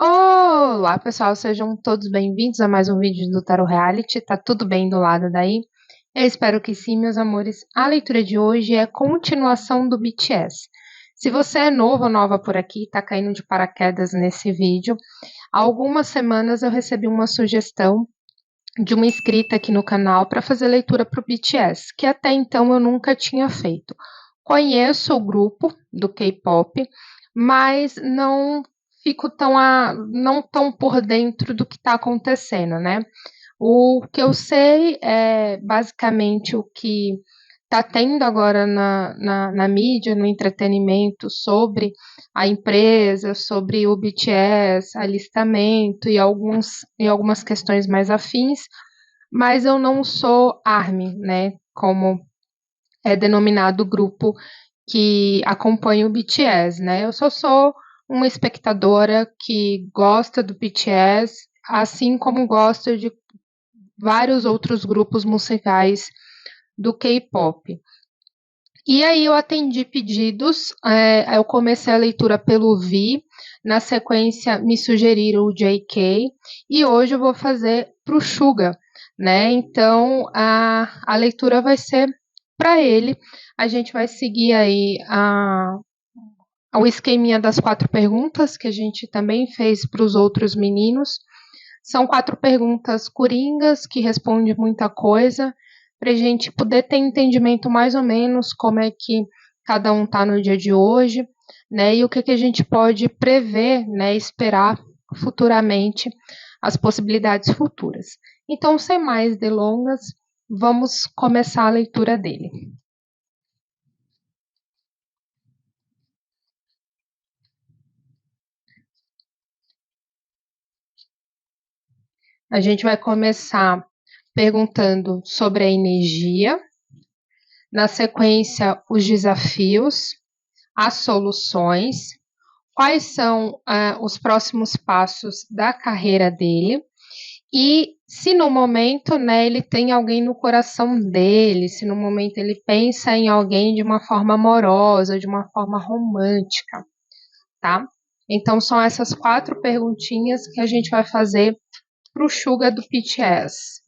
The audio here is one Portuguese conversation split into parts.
Olá, pessoal, sejam todos bem-vindos a mais um vídeo do Tarot Reality. Tá tudo bem do lado daí? Eu espero que sim, meus amores. A leitura de hoje é a continuação do BTS. Se você é novo ou nova por aqui, tá caindo de paraquedas nesse vídeo, há algumas semanas eu recebi uma sugestão de uma inscrita aqui no canal para fazer leitura para o BTS, que até então eu nunca tinha feito. Conheço o grupo do K-pop, mas não fico não tão por dentro do que está acontecendo, né? O que eu sei é basicamente o que está tendo agora na mídia, no entretenimento, sobre a empresa, sobre o BTS, alistamento e algumas questões mais afins, mas eu não sou ARMY, né? Como é denominado o grupo que acompanha o BTS, né? Eu só sou uma espectadora que gosta do BTS, assim como gosta de vários outros grupos musicais do K-pop. E aí eu atendi pedidos, eu comecei a leitura pelo Vi, na sequência me sugeriram o JK, e hoje eu vou fazer para o Suga, né? Então a leitura vai ser para ele. A gente vai seguir aí o esqueminha das 4 perguntas que a gente também fez para os outros meninos. São 4 perguntas coringas que respondem muita coisa, para a gente poder ter entendimento mais ou menos como é que cada um está no dia de hoje, né? E o que a gente pode prever, né? Esperar futuramente as possibilidades futuras. Então, sem mais delongas, vamos começar a leitura dele. A gente vai começar perguntando sobre a energia, na sequência, os desafios, as soluções, quais são os próximos passos da carreira dele e se no momento, né, ele tem alguém no coração dele, se no momento ele pensa em alguém de uma forma amorosa, de uma forma romântica, tá? Então são essas 4 perguntinhas que a gente vai fazer para o Suga do BTS.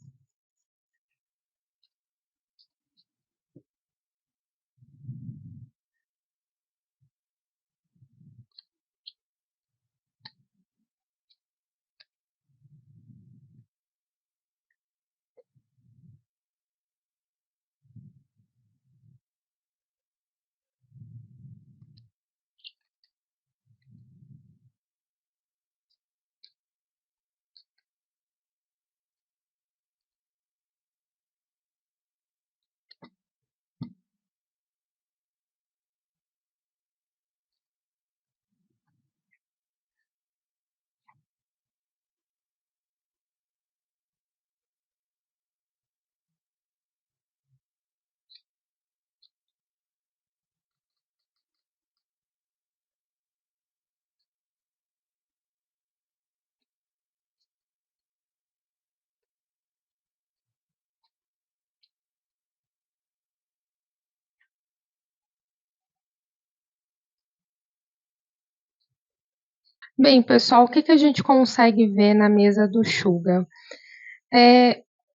Bem, pessoal, o que a gente consegue ver na mesa do Suga?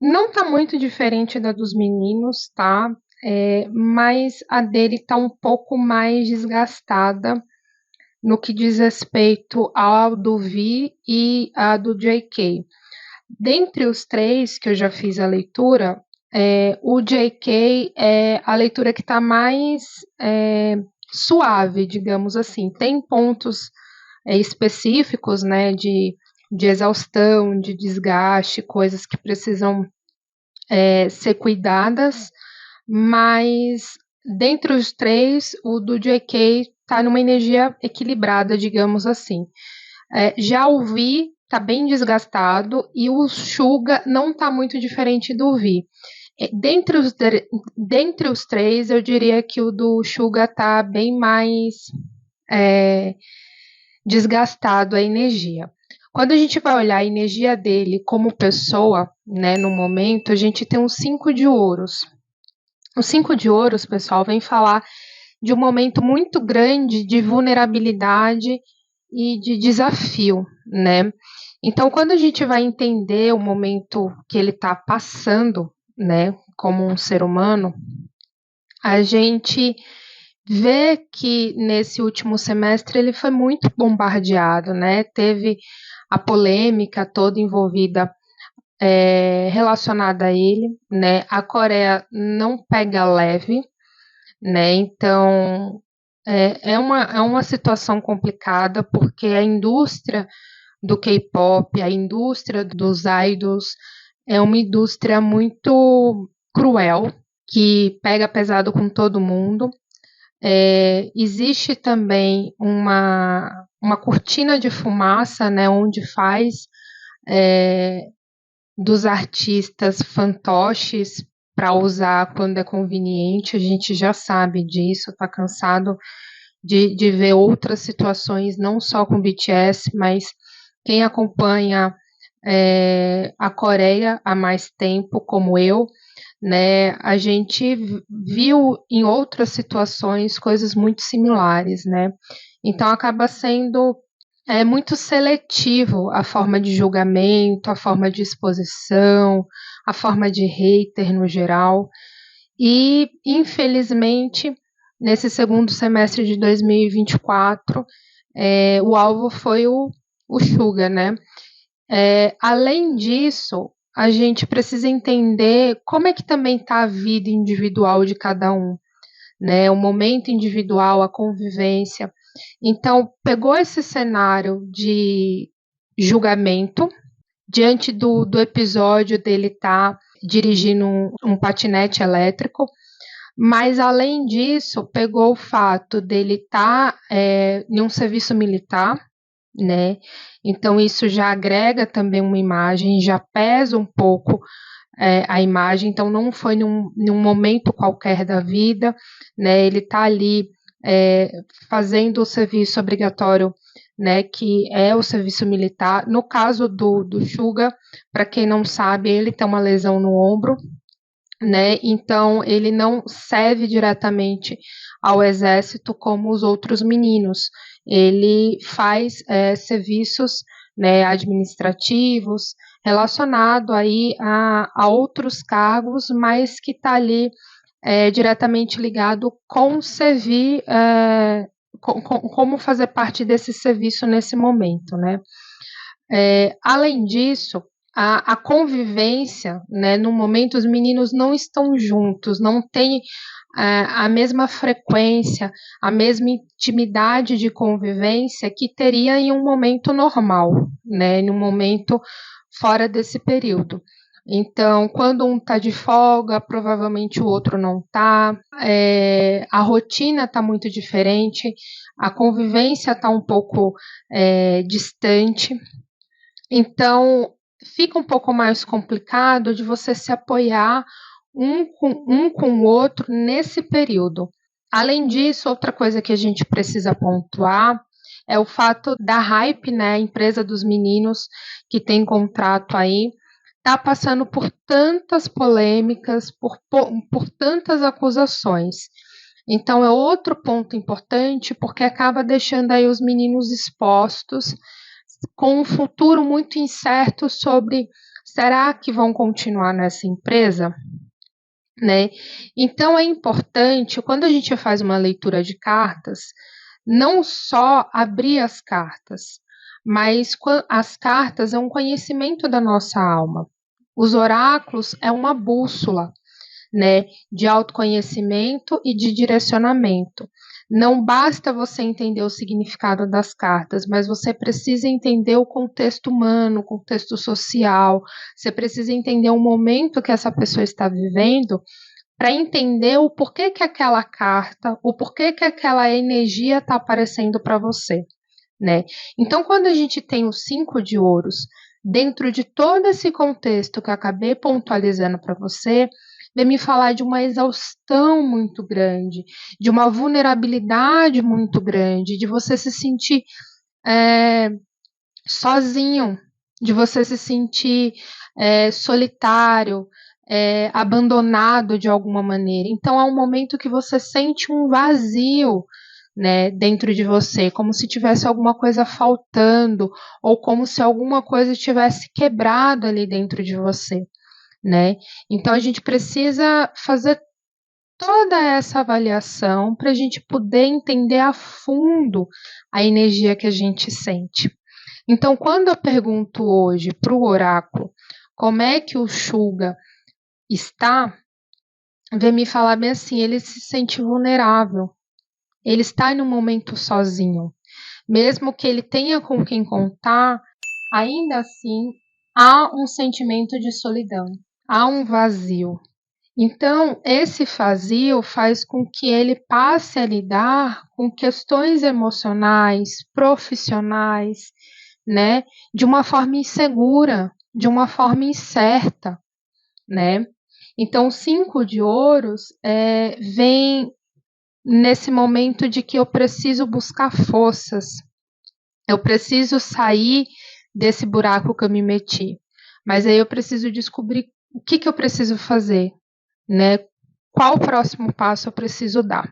Não tá muito diferente da dos meninos, tá? Mas a dele tá um pouco mais desgastada no que diz respeito ao do Vi e a do JK. Dentre os 3 que eu já fiz a leitura, o JK é a leitura que está mais suave, digamos assim. Tem pontos específicos, né, de exaustão, de desgaste, coisas que precisam ser cuidadas, mas dentre os 3, o do JK está numa energia equilibrada, digamos assim. Já o Vi está bem desgastado e o Suga não está muito diferente do Vi. Dentre os 3, eu diria que o do Suga está bem mais desgastado a energia. Quando a gente vai olhar a energia dele como pessoa, né, no momento, a gente tem um 5 de ouros. O 5 de ouros, pessoal, vem falar de um momento muito grande de vulnerabilidade e de desafio, né? Então, quando a gente vai entender o momento que ele está passando, né, como um ser humano, a gente vê que nesse último semestre ele foi muito bombardeado, né? Teve a polêmica toda envolvida relacionada a ele, né? A Coreia não pega leve, né? Então é uma situação complicada porque a indústria do K-pop, a indústria dos idols é uma indústria muito cruel que pega pesado com todo mundo. Existe também uma cortina de fumaça, né, onde faz dos artistas fantoches para usar quando é conveniente. A gente já sabe disso, está cansado de ver outras situações, não só com BTS, mas quem acompanha a Coreia há mais tempo, como eu, né, a gente viu em outras situações coisas muito similares, né? Então acaba sendo muito seletivo a forma de julgamento, a forma de exposição, a forma de hater no geral. E, infelizmente, nesse segundo semestre de 2024, o alvo foi o Suga, né? Além disso, a gente precisa entender como é que também está a vida individual de cada um, né? O momento individual, a convivência. Então, pegou esse cenário de julgamento, diante do episódio dele estar dirigindo um patinete elétrico, mas além disso, pegou o fato dele estar em um serviço militar, né? Então, isso já agrega também uma imagem, já pesa um pouco a imagem, então não foi num momento qualquer da vida, né? Ele está ali fazendo o serviço obrigatório, né? Que é o serviço militar. No caso do Suga, para quem não sabe, ele tem uma lesão no ombro, né? Então ele não serve diretamente ao exército como os outros meninos. Ele faz serviços, né, administrativos relacionado aí a outros cargos, mas que está ali diretamente ligado com servir, como fazer parte desse serviço nesse momento, né? Além disso, a convivência, né, no momento os meninos não estão juntos, não tem a mesma frequência, a mesma intimidade de convivência que teria em um momento normal, né, em um momento fora desse período. Então, quando um está de folga, provavelmente o outro não está, a rotina está muito diferente, a convivência está um pouco distante. Então, fica um pouco mais complicado de você se apoiar um com o outro nesse período. Além disso, outra coisa que a gente precisa pontuar é o fato da Hype, né, a empresa dos meninos que tem contrato aí, está passando por tantas polêmicas, por tantas acusações. Então, é outro ponto importante, porque acaba deixando aí os meninos expostos, com um futuro muito incerto sobre será que vão continuar nessa empresa, né? Então, é importante, quando a gente faz uma leitura de cartas, não só abrir as cartas, mas as cartas é um conhecimento da nossa alma. Os oráculos é uma bússola, né, de autoconhecimento e de direcionamento. Não basta você entender o significado das cartas, mas você precisa entender o contexto humano, o contexto social, você precisa entender o momento que essa pessoa está vivendo para entender o porquê que aquela carta, o porquê que aquela energia está aparecendo para você, né? Então, quando a gente tem os 5 de ouros, dentro de todo esse contexto que eu acabei pontualizando para você, vem me falar de uma exaustão muito grande, de uma vulnerabilidade muito grande, de você se sentir sozinho, de você se sentir solitário, abandonado de alguma maneira. Então, há um momento que você sente um vazio, né, dentro de você, como se tivesse alguma coisa faltando, ou como se alguma coisa tivesse quebrado ali dentro de você, né? Então a gente precisa fazer toda essa avaliação para a gente poder entender a fundo a energia que a gente sente. Então, quando eu pergunto hoje para o oráculo como é que o Shuga está, vem me falar bem assim, ele se sente vulnerável, ele está em um momento sozinho. Mesmo que ele tenha com quem contar, ainda assim há um sentimento de solidão, há um vazio. Então, esse vazio faz com que ele passe a lidar com questões emocionais, profissionais, né, de uma forma insegura, de uma forma incerta, né? Então, o 5 de ouros vem nesse momento de que eu preciso buscar forças, eu preciso sair desse buraco que eu me meti, mas aí eu preciso descobrir o que eu preciso fazer, né? Qual o próximo passo eu preciso dar?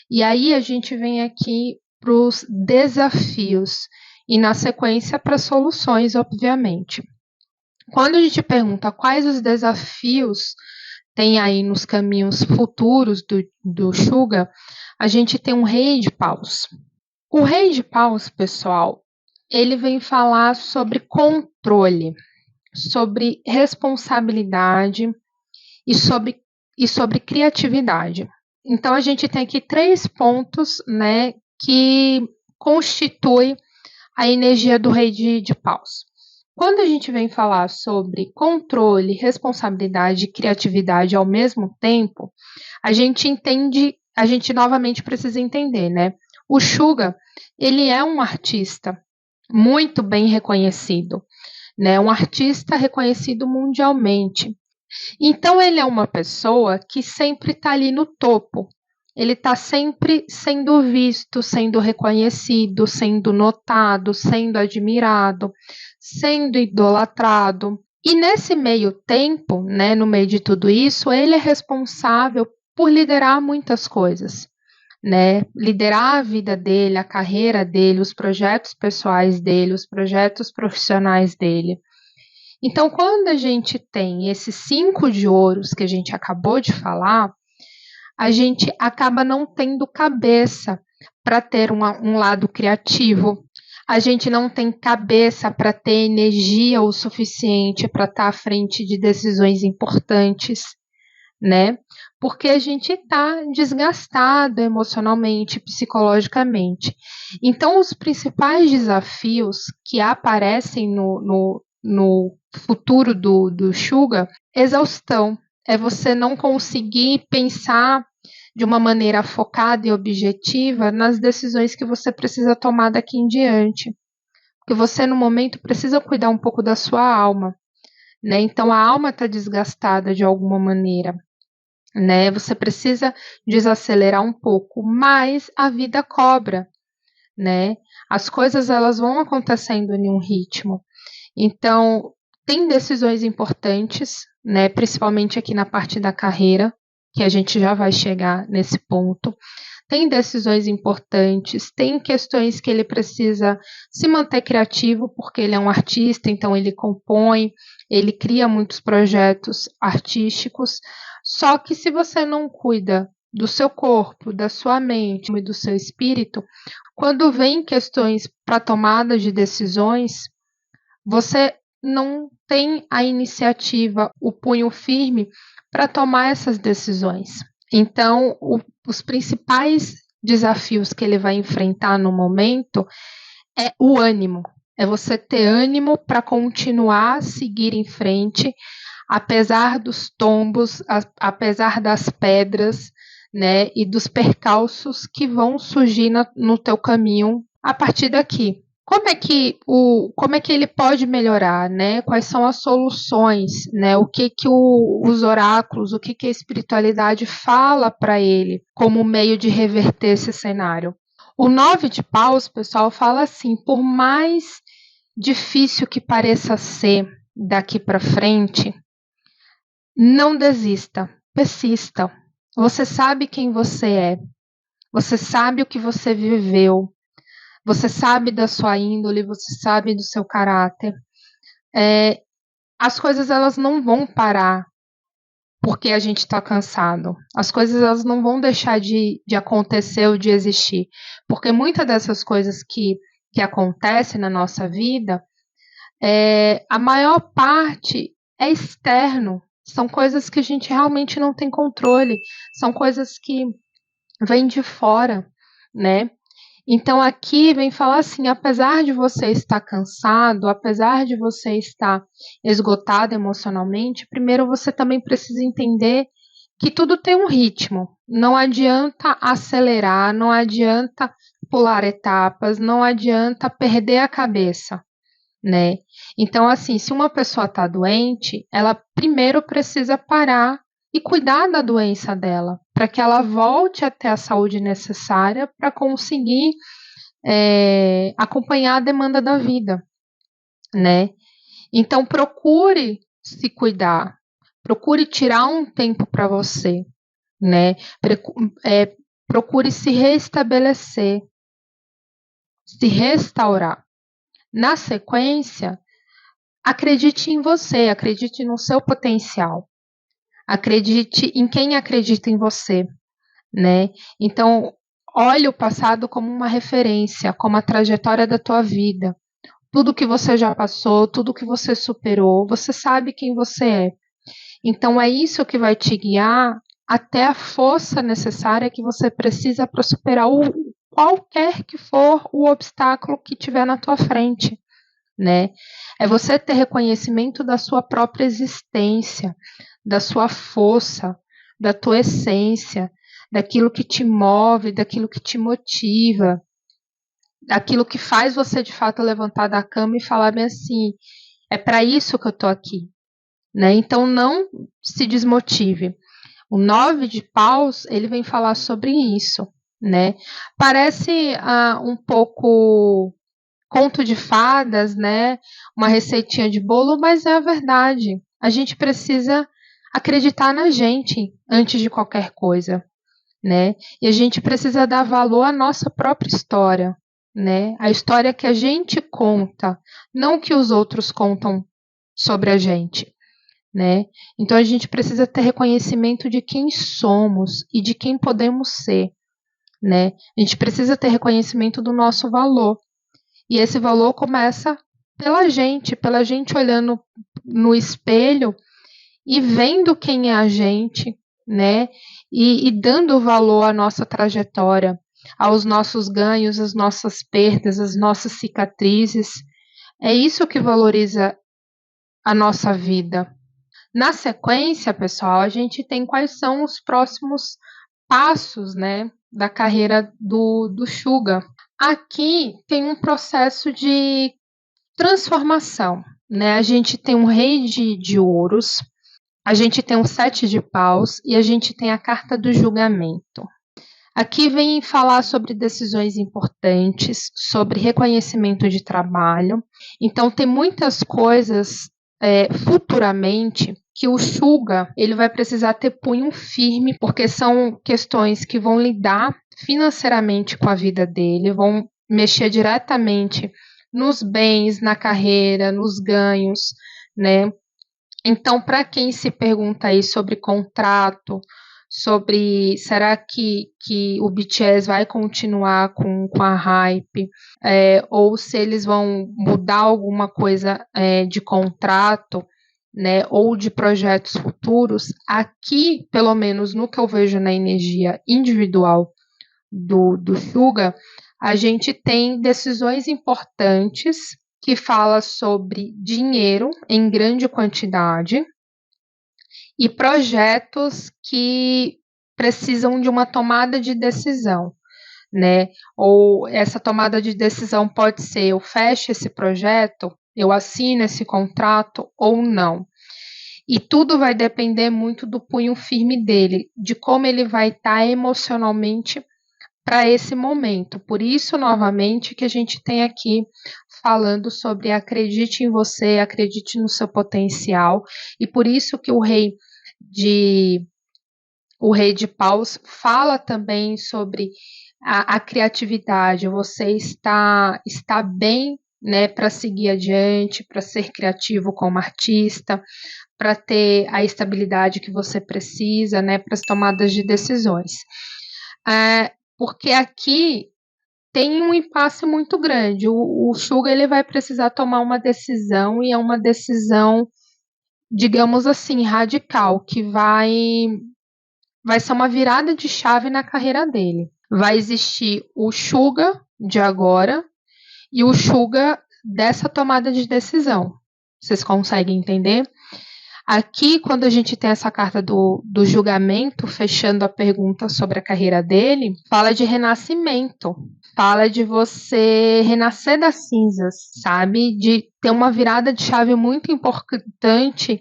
E aí a gente vem aqui para os desafios e na sequência para soluções, obviamente. Quando a gente pergunta quais os desafios tem aí nos caminhos futuros do Shuga, a gente tem um rei de paus. O rei de paus, pessoal, ele vem falar sobre controle, sobre responsabilidade e sobre criatividade. Então, a gente tem aqui 3 pontos, né, que constituem a energia do rei de paus. Quando a gente vem falar sobre controle, responsabilidade e criatividade ao mesmo tempo, a gente novamente precisa entender, né? O Shuga, ele é um artista muito bem reconhecido, né? Um artista reconhecido mundialmente. Então, ele é uma pessoa que sempre está ali no topo. Ele está sempre sendo visto, sendo reconhecido, sendo notado, sendo admirado, sendo idolatrado. E nesse meio tempo, né, no meio de tudo isso, ele é responsável por liderar muitas coisas, né? Liderar a vida dele, a carreira dele, os projetos pessoais dele, os projetos profissionais dele. Então, quando a gente tem esses 5 de ouros que a gente acabou de falar, a gente acaba não tendo cabeça para ter um lado criativo. A gente não tem cabeça para ter energia o suficiente para estar à frente de decisões importantes, né? Porque a gente está desgastado emocionalmente, psicologicamente. Então, os principais desafios que aparecem no futuro do Shuga, exaustão. É você não conseguir pensar de uma maneira focada e objetiva nas decisões que você precisa tomar daqui em diante. Porque você, no momento, precisa cuidar um pouco da sua alma, né? Então, a alma está desgastada de alguma maneira, né? Você precisa desacelerar um pouco, mas a vida cobra, né? As coisas, elas vão acontecendo em um ritmo. Então, tem decisões importantes, né? Principalmente aqui na parte da carreira, que a gente já vai chegar nesse ponto. Tem decisões importantes, tem questões que ele precisa se manter criativo, porque ele é um artista, então ele compõe, ele cria muitos projetos artísticos. Só que se você não cuida do seu corpo, da sua mente e do seu espírito, quando vem questões para tomada de decisões, você não tem a iniciativa, o punho firme para tomar essas decisões. Então, os principais desafios que ele vai enfrentar no momento é o ânimo. É você ter ânimo para continuar a seguir em frente, apesar dos tombos, apesar das pedras, né, e dos percalços que vão surgir no teu caminho a partir daqui. Como é que ele pode melhorar, né? Quais são as soluções, né? O que os oráculos, o que a espiritualidade fala para ele como meio de reverter esse cenário? O 9 de paus, pessoal, fala assim: por mais difícil que pareça ser daqui para frente, não desista, persista. Você sabe quem você é. você sabe o que você viveu, você sabe da sua índole, você sabe do seu caráter. As coisas elas não vão parar porque a gente está cansado. As coisas elas não vão deixar de acontecer ou de existir. Porque muitas dessas coisas que acontecem na nossa vida, a maior parte é externo. São coisas que a gente realmente não tem controle. São coisas que vêm de fora, né? Então aqui vem falar assim, apesar de você estar cansado, apesar de você estar esgotado emocionalmente, primeiro você também precisa entender que tudo tem um ritmo. Não adianta acelerar, não adianta pular etapas, não adianta perder a cabeça, né? Então, assim, se uma pessoa está doente, ela primeiro precisa parar e cuidar da doença dela, para que ela volte a ter a saúde necessária para conseguir acompanhar a demanda da vida, né? Então, procure se cuidar, procure tirar um tempo para você, né? Procure se restabelecer, se restaurar. Na sequência, acredite em você, acredite no seu potencial, acredite em quem acredita em você, né? Então, olhe o passado como uma referência, como a trajetória da tua vida. Tudo que você já passou, tudo que você superou, você sabe quem você é. Então é isso que vai te guiar até a força necessária que você precisa para superar qualquer que for o obstáculo que tiver na tua frente, né? É você ter reconhecimento da sua própria existência, da sua força, da tua essência, daquilo que te move, daquilo que te motiva, daquilo que faz você de fato levantar da cama e falar bem assim, é para isso que eu tô aqui, né? Então não se desmotive. O 9 de paus, ele vem falar sobre isso, né? Parece um pouco conto de fadas, né? Uma receitinha de bolo, mas é a verdade. A gente precisa acreditar na gente antes de qualquer coisa, né? E a gente precisa dar valor à nossa própria história, né? A história que a gente conta, não que os outros contam sobre a gente, né? Então a gente precisa ter reconhecimento de quem somos e de quem podemos ser, né? A gente precisa ter reconhecimento do nosso valor. E esse valor começa pela gente olhando no espelho e vendo quem é a gente, né? E dando valor à nossa trajetória, aos nossos ganhos, às nossas perdas, às nossas cicatrizes. É isso que valoriza a nossa vida. Na sequência, pessoal, a gente tem quais são os próximos passos, né, da carreira do Suga. Aqui tem um processo de transformação, né? A gente tem um rei de ouros, a gente tem um 7 de paus e a gente tem a carta do julgamento. Aqui vem falar sobre decisões importantes, sobre reconhecimento de trabalho. Então, tem muitas coisas futuramente que o Suga ele vai precisar ter punho firme, porque são questões que vão lidar financeiramente com a vida dele, vão mexer diretamente nos bens, na carreira, nos ganhos, né? Então, para quem se pergunta aí sobre contrato, sobre será que o BTS vai continuar com a hype, ou se eles vão mudar alguma coisa de contrato, né, ou de projetos futuros, aqui, pelo menos no que eu vejo na energia individual do Suga, a gente tem decisões importantes que fala sobre dinheiro em grande quantidade e projetos que precisam de uma tomada de decisão, né? Ou essa tomada de decisão pode ser eu fecho esse projeto, eu assino esse contrato ou não. E tudo vai depender muito do punho firme dele, de como ele vai estar emocionalmente para esse momento. Por isso, novamente, que a gente tem aqui falando sobre acredite em você, acredite no seu potencial, e por isso que o rei de paus fala também sobre a criatividade, você está bem, né, para seguir adiante, para ser criativo como artista, para ter a estabilidade que você precisa, né, para as tomadas de decisões. Porque aqui tem um impasse muito grande. O Suga ele vai precisar tomar uma decisão e é uma decisão, digamos assim, radical, que vai ser uma virada de chave na carreira dele. Vai existir o Suga de agora e o Suga dessa tomada de decisão. Vocês conseguem entender? Aqui, quando a gente tem essa carta do julgamento, fechando a pergunta sobre a carreira dele, fala de renascimento. Fala de você renascer das cinzas, sabe? De ter uma virada de chave muito importante,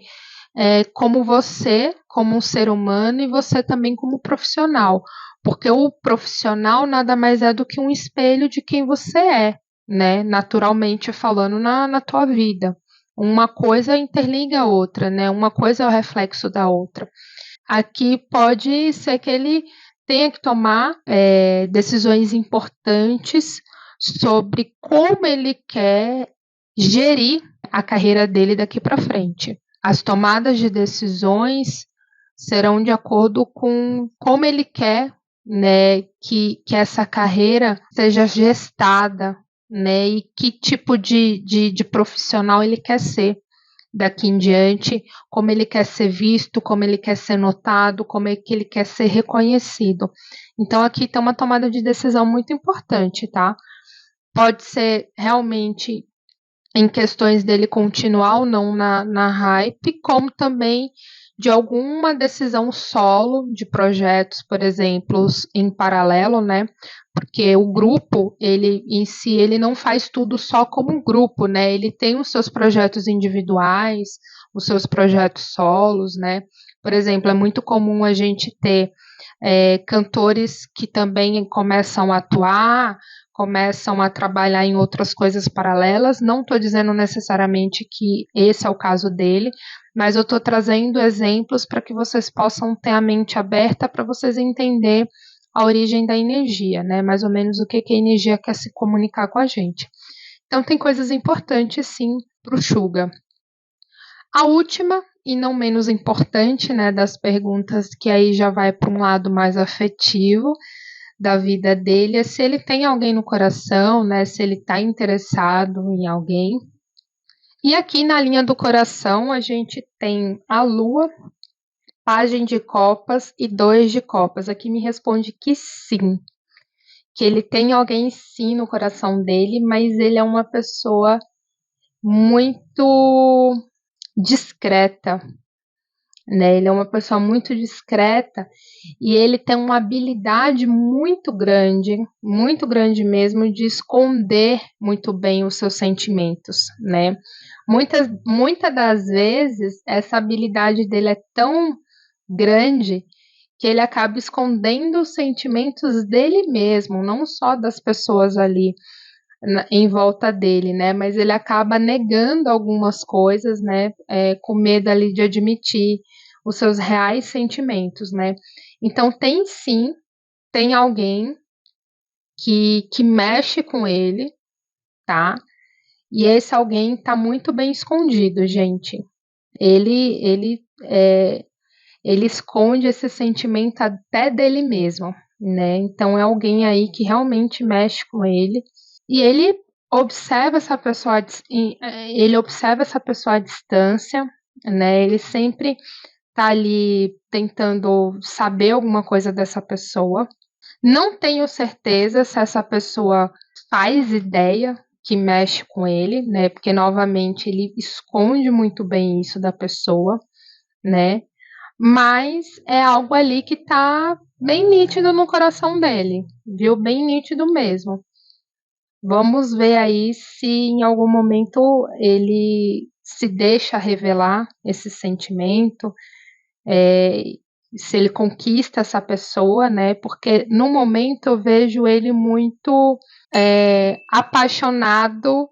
como você, como um ser humano, e você também como profissional. Porque o profissional nada mais é do que um espelho de quem você é, né? Naturalmente falando na tua vida. Uma coisa interliga a outra, né? Uma coisa é o reflexo da outra. Aqui pode ser que ele tenha que tomar decisões importantes sobre como ele quer gerir a carreira dele daqui para frente. As tomadas de decisões serão de acordo com como ele quer, né, que essa carreira seja gestada, né, e que tipo de profissional ele quer ser daqui em diante, como ele quer ser visto, como ele quer ser notado, como é que ele quer ser reconhecido. Então aqui tem uma tomada de decisão muito importante, tá? Pode ser realmente em questões dele continuar ou não na hype, como também de alguma decisão solo de projetos, por exemplo, em paralelo, né? Porque o grupo, ele em si, ele não faz tudo só como um grupo, né? Ele tem os seus projetos individuais, os seus projetos solos, né? Por exemplo, é muito comum a gente ter cantores que também começam a atuar, começam a trabalhar em outras coisas paralelas. Não estou dizendo necessariamente que esse é o caso dele, mas eu estou trazendo exemplos para que vocês possam ter a mente aberta para vocês entenderem a origem da energia, né? Mais ou menos o que a energia quer se comunicar com a gente. Então tem coisas importantes sim para o Suga. A última e não menos importante, né, das perguntas que aí já vai para um lado mais afetivo da vida dele é se ele tem alguém no coração, né, se ele está interessado em alguém. E aqui na linha do coração a gente tem a Lua, Pagem de Copas e 2 de Copas. Aqui me responde que sim, que ele tem alguém sim no coração dele, mas ele é uma pessoa muito discreta, né? Ele é uma pessoa muito discreta e ele tem uma habilidade muito grande mesmo, de esconder muito bem os seus sentimentos, né? Muitas das vezes essa habilidade dele é tão grande que ele acaba escondendo os sentimentos dele mesmo, não só das pessoas ali em volta dele, né? Mas ele acaba negando algumas coisas, né? Com medo ali de admitir os seus reais sentimentos, né? Então tem sim, tem alguém que mexe com ele, tá? E esse alguém tá muito bem escondido, gente. Ele esconde esse sentimento até dele mesmo, né? Então é alguém aí que realmente mexe com ele. E ele observa essa pessoa à distância, né? Ele sempre tá ali tentando saber alguma coisa dessa pessoa. Não tenho certeza se essa pessoa faz ideia que mexe com ele, né? Porque novamente ele esconde muito bem isso da pessoa, né? Mas é algo ali que tá bem nítido no coração dele, viu? Bem nítido mesmo. Vamos ver aí se em algum momento ele se deixa revelar esse sentimento, é, se ele conquista essa pessoa, né? Porque no momento eu vejo ele muito apaixonado,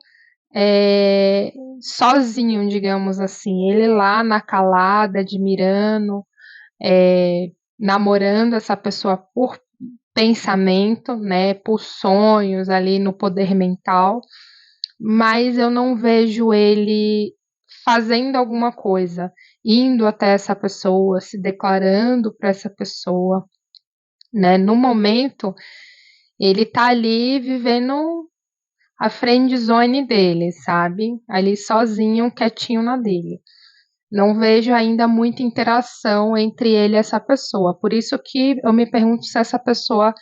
sozinho, digamos assim. Ele lá na calada, admirando, namorando essa pessoa pensamento, né, por sonhos ali no poder mental, mas eu não vejo ele fazendo alguma coisa, indo até essa pessoa, se declarando para essa pessoa, né? No momento, ele tá ali vivendo a friend zone dele, sabe? Ali sozinho, quietinho na dele. Não vejo ainda muita interação entre ele e essa pessoa. Por isso que eu me pergunto se essa pessoa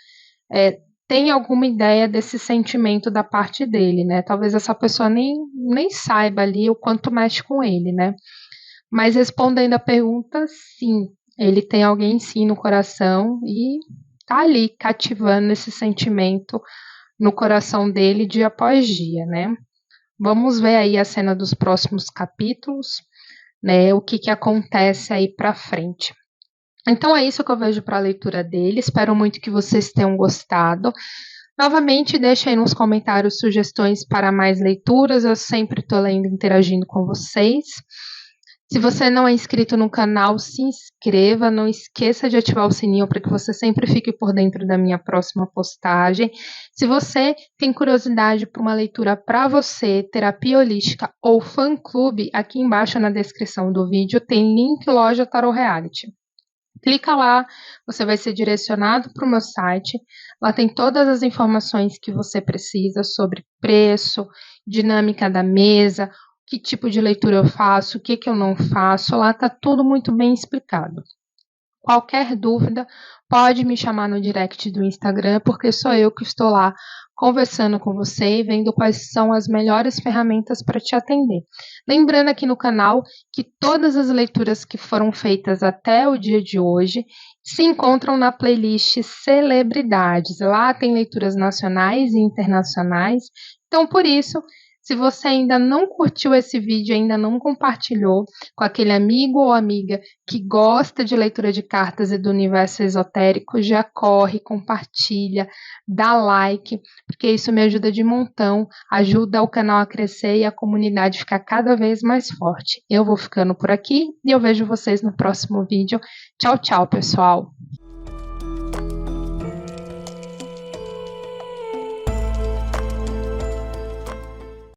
tem alguma ideia desse sentimento da parte dele, né? Talvez essa pessoa nem saiba ali o quanto mexe com ele, né? Mas respondendo a pergunta, sim, ele tem alguém sim no coração e tá ali cativando esse sentimento no coração dele dia após dia, né? Vamos ver aí a cena dos próximos capítulos, né? O que acontece aí para frente. Então é isso que eu vejo para a leitura dele. Espero muito que vocês tenham gostado. Novamente, deixe aí nos comentários sugestões para mais leituras. Eu sempre estou lendo e interagindo com vocês. Se você não é inscrito no canal, se inscreva. Não esqueça de ativar o sininho para que você sempre fique por dentro da minha próxima postagem. Se você tem curiosidade por uma leitura para você, terapia holística ou fã-clube, aqui embaixo na descrição do vídeo tem link loja Tarot Reality. Clica lá, você vai ser direcionado para o meu site. Lá tem todas as informações que você precisa sobre preço, dinâmica da mesa, que tipo de leitura eu faço, o que eu não faço. Lá está tudo muito bem explicado. Qualquer dúvida, pode me chamar no direct do Instagram, porque sou eu que estou lá conversando com você e vendo quais são as melhores ferramentas para te atender. Lembrando aqui no canal que todas as leituras que foram feitas até o dia de hoje se encontram na playlist Celebridades. Lá tem leituras nacionais e internacionais. Então, por isso, se você ainda não curtiu esse vídeo, ainda não compartilhou com aquele amigo ou amiga que gosta de leitura de cartas e do universo esotérico, já corre, compartilha, dá like, porque isso me ajuda de montão, ajuda o canal a crescer e a comunidade ficar cada vez mais forte. Eu vou ficando por aqui e eu vejo vocês no próximo vídeo. Tchau, tchau, pessoal!